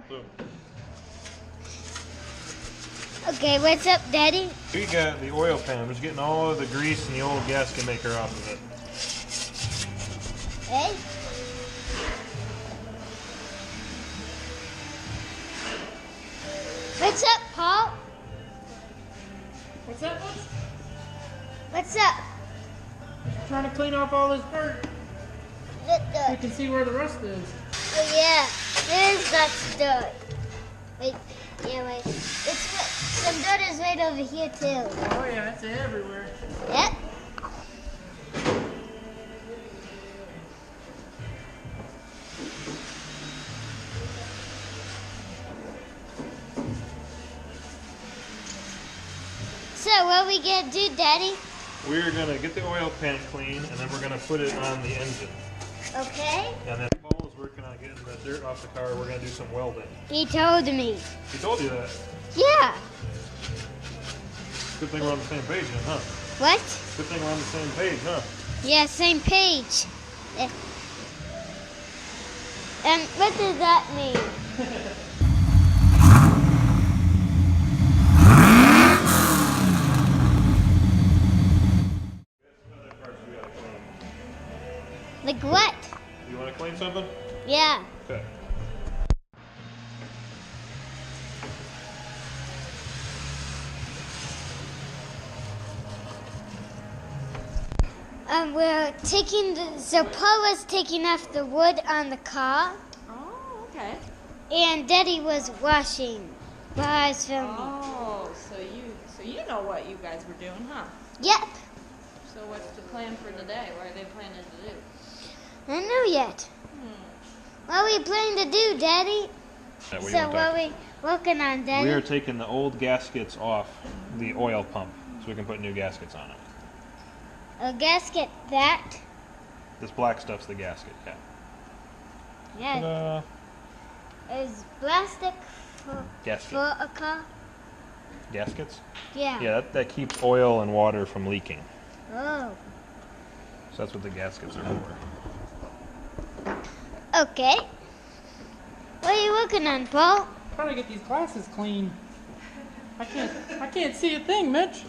So. Okay, what's up, Daddy? We got the oil pan. We're just getting all of the grease and the old gasket maker off of it. Hey? What's up, Paul? What's that, Butch? What's up? Trying to clean off all this dirt. We can see where the rust is. Oh, yeah, there's that dirt. Wait, yeah, wait. Some dirt is right over here, too. Oh yeah, it's everywhere. Yep. So, what are we gonna do, Daddy? We're gonna get the oil pan clean, and then we're gonna put it on the engine. Okay. And then Paul is working on getting the dirt off the car. We're gonna do some welding. He told me. He told you that. Yeah. Good thing we're on the same page, then, huh? What? Good thing we're on the same page, huh? Yeah, same page. And what does that mean? Like what? You want to clean something? Yeah. Okay. We're taking so Paul was taking off the wood on the car, Oh, okay. and Daddy was washing while I was filming. Oh, so you know what you guys were doing, huh? Yep. So what's the plan for today? What are they planning to do? I don't know yet. What are we planning to do, Daddy? So what are we working on, Daddy? We are taking the old gaskets off the oil pump so we can put new gaskets on it. A gasket that? This black stuff's the gasket, yeah. Yeah. Ta-da. Is plastic Gasket. for a car? Gaskets? Yeah. Yeah, that keeps oil and water from leaking. Oh. So that's what the gaskets are for. Okay. What are you working on, Paul? Trying to get these glasses clean. I can't see a thing, Mitch.